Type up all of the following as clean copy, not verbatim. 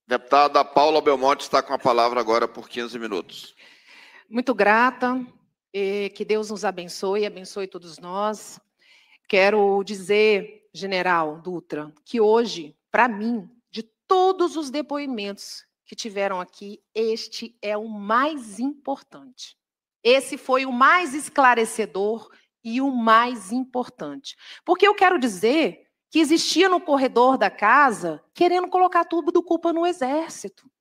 Deputada Paula Belmonte está com a palavra agora por 15 minutos. Muito grata, que Deus nos abençoe, abençoe todos nós. Quero dizer, General Dutra, que hoje, para mim, de todos os depoimentos que tiveram aqui, este é o mais importante. Esse foi o mais esclarecedor e o mais importante. Porque eu quero dizer que existia no corredor da casa querendo colocar tudo culpa no Exército.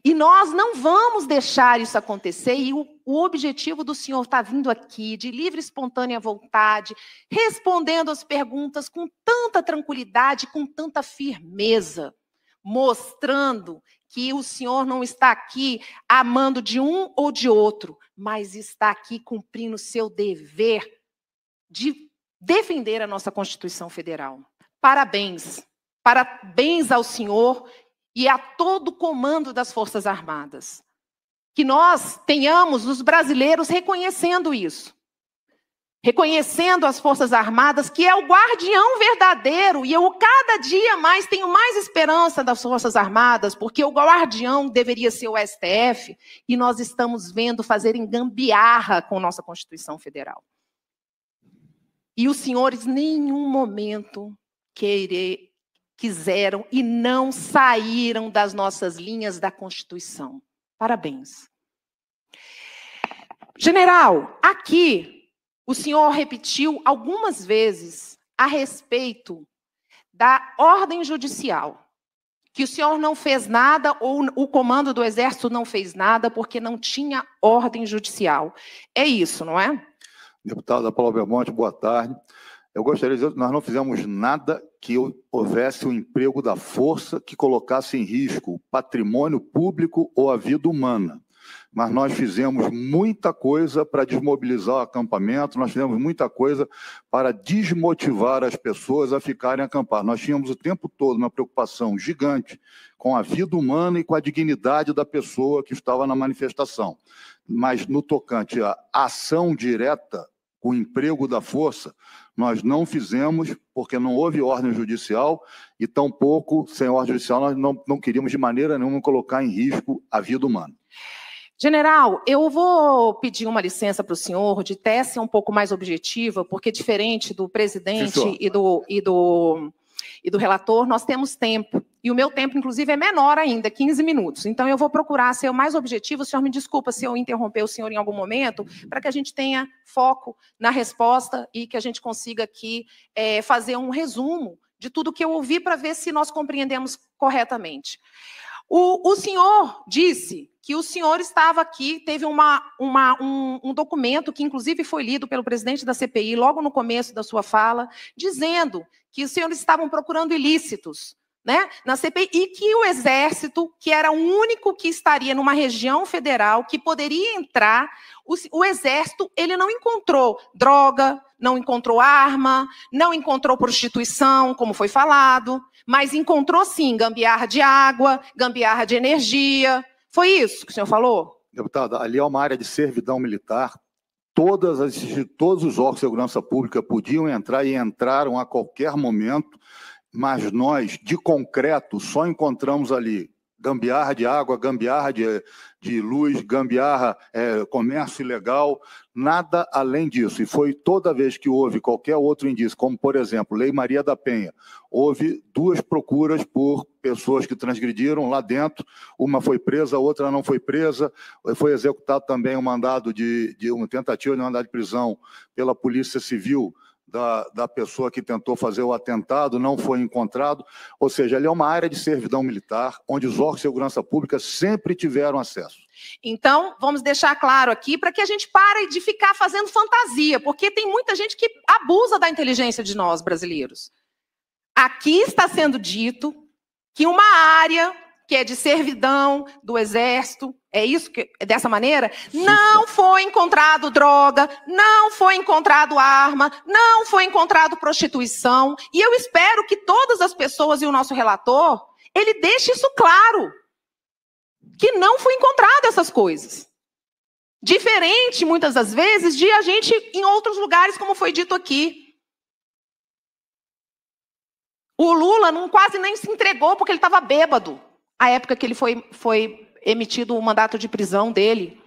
E nós não vamos deixar isso acontecer, e o objetivo do senhor está vindo aqui, de livre e espontânea vontade, respondendo as perguntas com tanta tranquilidade, com tanta firmeza, mostrando que o senhor não está aqui amando de um ou de outro, mas está aqui cumprindo o seu dever de defender a nossa Constituição Federal. Parabéns. Parabéns ao senhor e a todo o comando das Forças Armadas. Que nós tenhamos os brasileiros reconhecendo isso. Reconhecendo as Forças Armadas, que é o guardião verdadeiro. E eu cada dia mais tenho mais esperança das Forças Armadas, porque o guardião deveria ser o STF, e nós estamos vendo fazerem gambiarra com nossa Constituição Federal. E os senhores, em nenhum momento, quiseram e não saíram das nossas linhas da Constituição. Parabéns. General, aqui o senhor repetiu algumas vezes a respeito da ordem judicial, que o senhor não fez nada, ou o comando do Exército não fez nada, porque não tinha ordem judicial. É isso, não é? Deputada Paula Belmonte, boa tarde. Eu gostaria de dizer que nós não fizemos nada que houvesse o emprego da força que colocasse em risco o patrimônio público ou a vida humana. Mas nós fizemos muita coisa para desmobilizar o acampamento, nós fizemos muita coisa para desmotivar as pessoas a ficarem acampadas. Nós tínhamos o tempo todo uma preocupação gigante com a vida humana e com a dignidade da pessoa que estava na manifestação. Mas no tocante à ação direta, o emprego da força, nós não fizemos, porque não houve ordem judicial, e tampouco, sem ordem judicial, nós não queríamos de maneira nenhuma colocar em risco a vida humana. General, eu vou pedir uma licença para o senhor de tese um pouco mais objetiva, porque diferente do presidente e do relator, nós temos tempo. E o meu tempo, inclusive, é menor ainda, 15 minutos. Então, eu vou procurar ser o mais objetivo. O senhor me desculpa se eu interromper o senhor em algum momento, para que a gente tenha foco na resposta e que a gente consiga aqui fazer um resumo de tudo que eu ouvi, para ver se nós compreendemos corretamente. O senhor disse que o senhor estava aqui, teve um documento que, inclusive, foi lido pelo presidente da CPI, logo no começo da sua fala, dizendo que os senhores estavam procurando ilícitos, né, na CPI, e que o Exército, que era o único que estaria numa região federal, que poderia entrar, o Exército, ele não encontrou droga, não encontrou arma, não encontrou prostituição, como foi falado, mas encontrou, sim, gambiarra de água, gambiarra de energia. Foi isso que o senhor falou? Deputada, ali é uma área de servidão militar. Todos os órgãos de segurança pública podiam entrar e entraram a qualquer momento, mas nós, de concreto, só encontramos ali gambiarra de água, gambiarra de luz, gambiarra, comércio ilegal, nada além disso. E foi toda vez que houve qualquer outro indício, como, por exemplo, Lei Maria da Penha, houve 2 procuras por pessoas que transgrediram lá dentro, uma foi presa, a outra não foi presa, foi executado também um mandado uma tentativa de mandado de prisão pela Polícia Civil, da pessoa que tentou fazer o atentado, não foi encontrado. Ou seja, ali é uma área de servidão militar, onde os órgãos de segurança pública sempre tiveram acesso. Então, vamos deixar claro aqui, para que a gente pare de ficar fazendo fantasia, porque tem muita gente que abusa da inteligência de nós, brasileiros. Aqui está sendo dito que uma área que é de servidão do Exército, é isso que é dessa maneira? Não foi encontrado droga, não foi encontrado arma, não foi encontrado prostituição, e eu espero que todas as pessoas e o nosso relator, ele deixe isso claro, que não foi encontrado essas coisas. Diferente, muitas das vezes, de a gente em outros lugares, como foi dito aqui. O Lula quase nem se entregou porque ele estava bêbado. a época que ele foi emitido o mandato de prisão dele.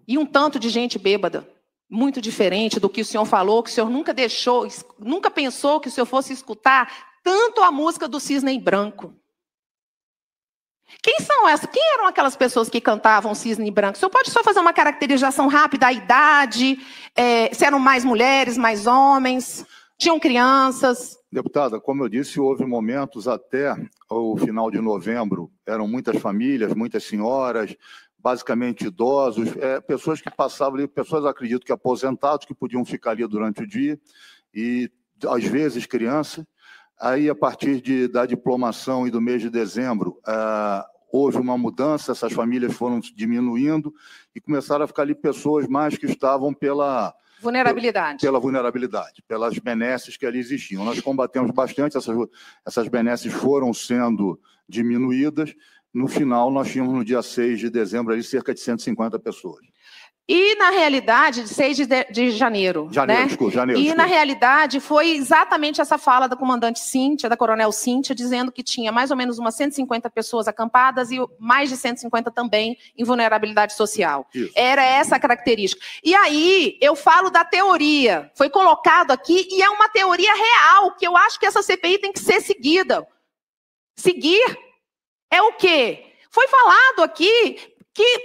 E um tanto de gente bêbada, muito diferente do que o senhor falou, que o senhor nunca pensou que o senhor fosse escutar tanto a música do Cisne Branco. Quem são essas? Quem eram aquelas pessoas que cantavam Cisne Branco? O senhor pode só fazer uma caracterização rápida, a idade, se eram mais mulheres, mais homens, tinham crianças? Deputada, como eu disse, houve momentos até o final de novembro, eram muitas famílias, muitas senhoras, basicamente idosos, pessoas que passavam ali, pessoas, acredito que aposentados, que podiam ficar ali durante o dia, e às vezes crianças. Aí, a partir da diplomação e do mês de dezembro, houve uma mudança, essas famílias foram diminuindo e começaram a ficar ali pessoas mais que estavam pela vulnerabilidade, pelas benesses que ali existiam. Nós combatemos bastante, essas benesses foram sendo diminuídas. No final, nós tínhamos, no dia 6 de dezembro, ali, cerca de 150 pessoas. E, na realidade, 6 de janeiro. Janeiro. E, na realidade, foi exatamente essa fala da comandante Cíntia, da coronel Cíntia, dizendo que tinha mais ou menos umas 150 pessoas acampadas e mais de 150 também em vulnerabilidade social. Isso. Era essa a característica. E aí, eu falo da teoria. Foi colocado aqui, e é uma teoria real, que eu acho que essa CPI tem que ser seguida. Seguir é o quê? Foi falado aqui que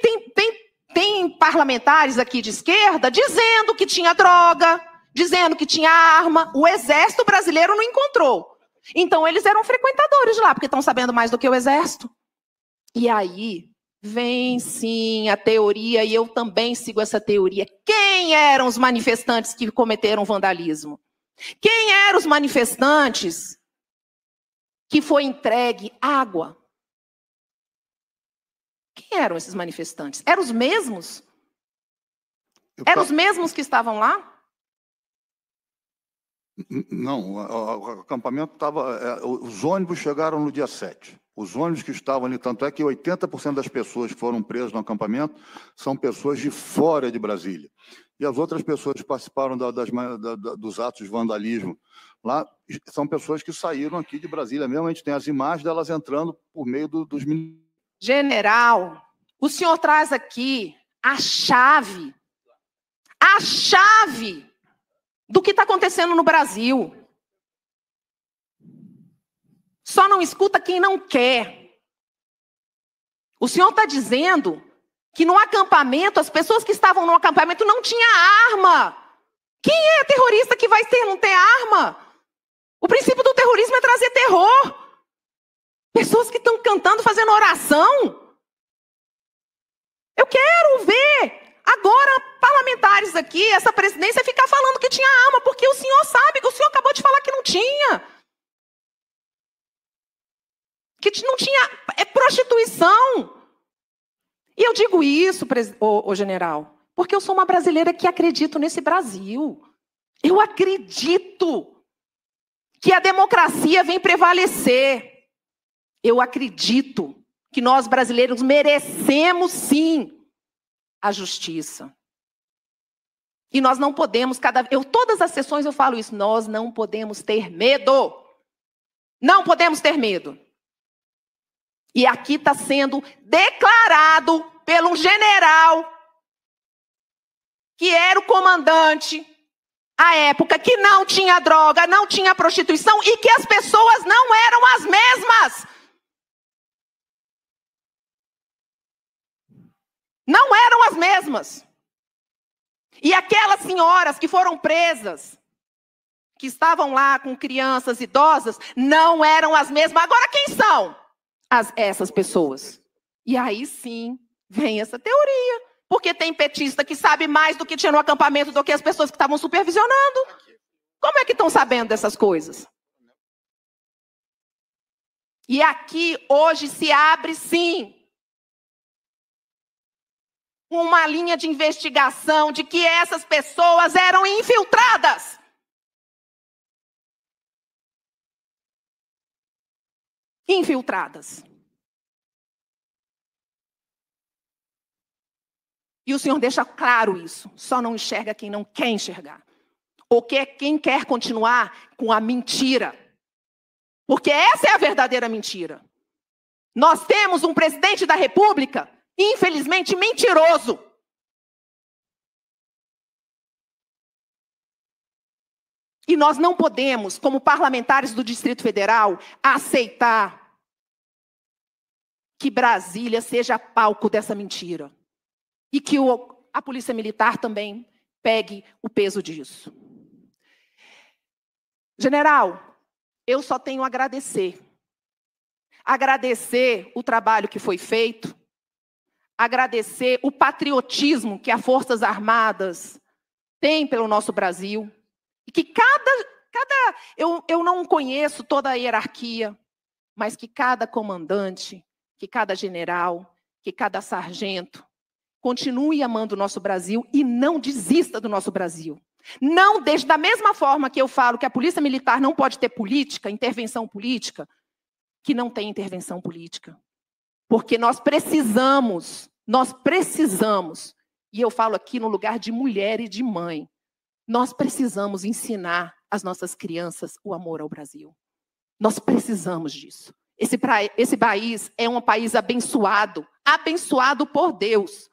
tem parlamentares aqui de esquerda dizendo que tinha droga, dizendo que tinha arma. O Exército Brasileiro não encontrou. Então, eles eram frequentadores de lá, porque estão sabendo mais do que o Exército. E aí, vem sim a teoria, e eu também sigo essa teoria. Quem eram os manifestantes que cometeram vandalismo? Quem eram os manifestantes que foi entregue água? Quem eram esses manifestantes? Eram os mesmos? Eram os mesmos que estavam lá? Não, o acampamento estava... Os ônibus chegaram no dia 7. Os ônibus que estavam ali, tanto é que 80% das pessoas que foram presas no acampamento são pessoas de fora de Brasília. E as outras pessoas que participaram dos atos de vandalismo lá são pessoas que saíram aqui de Brasília mesmo. A gente tem as imagens delas entrando por meio dos ministros. General, o senhor traz aqui a chave do que está acontecendo no Brasil. Só não escuta quem não quer. O senhor está dizendo que no acampamento, as pessoas que estavam no acampamento não tinham arma. Quem é terrorista que vai não ter arma? O princípio do terrorismo é trazer terror. Pessoas que estão cantando, fazendo oração. Eu quero ver agora parlamentares aqui, essa presidência, ficar falando que tinha arma, porque o senhor sabe, que o senhor acabou de falar que não tinha. Que não tinha, é prostituição. E eu digo isso, general, porque eu sou uma brasileira que acredito nesse Brasil. Eu acredito que a democracia vem prevalecer. Eu acredito que nós brasileiros merecemos, sim, a justiça. E nós não podemos, todas as sessões eu falo isso, nós não podemos ter medo. Não podemos ter medo. E aqui está sendo declarado pelo general, que era o comandante, à época, que não tinha droga, não tinha prostituição e que as pessoas não eram as mesmas. Não eram as mesmas. E aquelas senhoras que foram presas, que estavam lá com crianças idosas, não eram as mesmas. Agora quem são essas pessoas? E aí sim, vem essa teoria. Porque tem petista que sabe mais do que tinha no acampamento do que as pessoas que estavam supervisionando. Como é que estão sabendo dessas coisas? E aqui hoje se abre sim uma linha de investigação de que essas pessoas eram infiltradas. Infiltradas. E o senhor deixa claro isso. Só não enxerga quem não quer enxergar. Ou quem quer continuar com a mentira. Porque essa é a verdadeira mentira. Nós temos um presidente da República, infelizmente, mentiroso. E nós não podemos, como parlamentares do Distrito Federal, aceitar que Brasília seja palco dessa mentira. E que a Polícia Militar também pegue o peso disso. General, eu só tenho a agradecer. Agradecer o trabalho que foi feito, agradecer o patriotismo que as Forças Armadas têm pelo nosso Brasil, e que eu não conheço toda a hierarquia, mas que cada comandante, que cada general, que cada sargento continue amando o nosso Brasil e não desista do nosso Brasil. Não deixe, da mesma forma que eu falo que a Polícia Militar não pode ter política, intervenção política, que não tem intervenção política. Porque nós precisamos, e eu falo aqui no lugar de mulher e de mãe, nós precisamos ensinar às nossas crianças o amor ao Brasil. Nós precisamos disso. Esse país é um país abençoado, abençoado por Deus.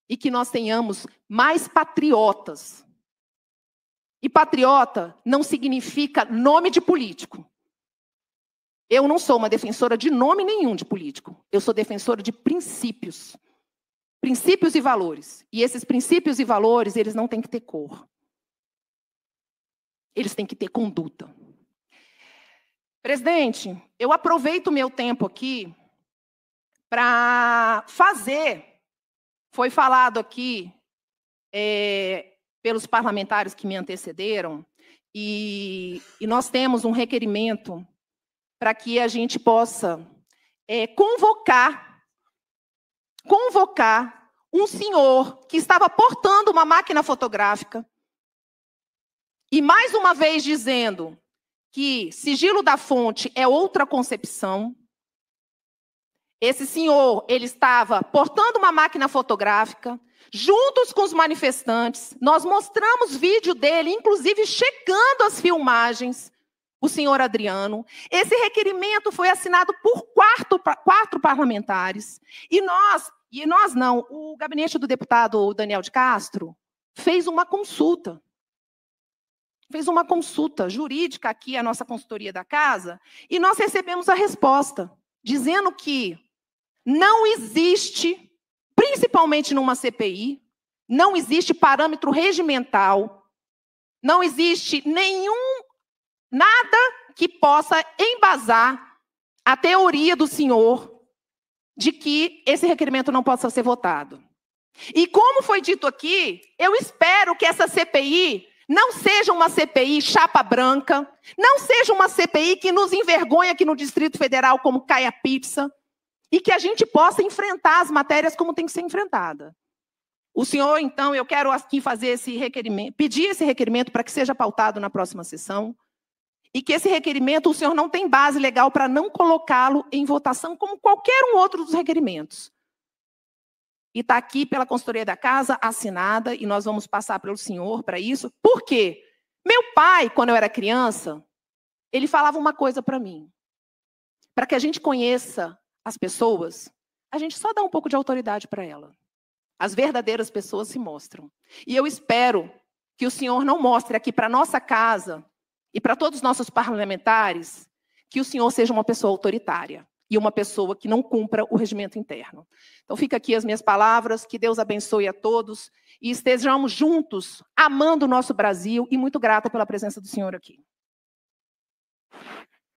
E que nós tenhamos mais patriotas. E patriota não significa nome de político. Eu não sou uma defensora de nome nenhum de político. Eu sou defensora de princípios. Princípios e valores. E esses princípios e valores, eles não têm que ter cor. Eles têm que ter conduta. Presidente, eu aproveito o meu tempo aqui para fazer... Foi falado aqui pelos parlamentares que me antecederam, e nós temos um requerimento para que a gente possa convocar um senhor que estava portando uma máquina fotográfica e, mais uma vez, dizendo que sigilo da fonte é outra concepção. Esse senhor, ele estava portando uma máquina fotográfica, juntos com os manifestantes. Nós mostramos vídeo dele, inclusive chegando às filmagens, o senhor Adriano. Esse requerimento foi assinado por quatro parlamentares. E nós não, o gabinete do deputado Daniel de Castro fez uma consulta. Fez uma consulta jurídica aqui, a nossa consultoria da casa, e nós recebemos a resposta, dizendo que não existe, principalmente numa CPI, não existe parâmetro regimental, não existe nada que possa embasar a teoria do senhor de que esse requerimento não possa ser votado. E como foi dito aqui, eu espero que essa CPI não seja uma CPI chapa branca, não seja uma CPI que nos envergonha aqui no Distrito Federal como cai a pizza, e que a gente possa enfrentar as matérias como tem que ser enfrentada. O senhor, então, eu quero aqui fazer esse requerimento, pedir esse requerimento para que seja pautado na próxima sessão, e que esse requerimento, o senhor não tem base legal para não colocá-lo em votação como qualquer um outro dos requerimentos. E está aqui pela consultoria da casa, assinada, e nós vamos passar pelo senhor para isso. Por quê? Meu pai, quando eu era criança, ele falava uma coisa para mim. Para que a gente conheça as pessoas, a gente só dá um pouco de autoridade para ela. As verdadeiras pessoas se mostram. E eu espero que o senhor não mostre aqui para a nossa casa e para todos os nossos parlamentares que o senhor seja uma pessoa autoritária e uma pessoa que não cumpra o regimento interno. Então, fica aqui as minhas palavras, que Deus abençoe a todos e estejamos juntos, amando o nosso Brasil, e muito grata pela presença do senhor aqui.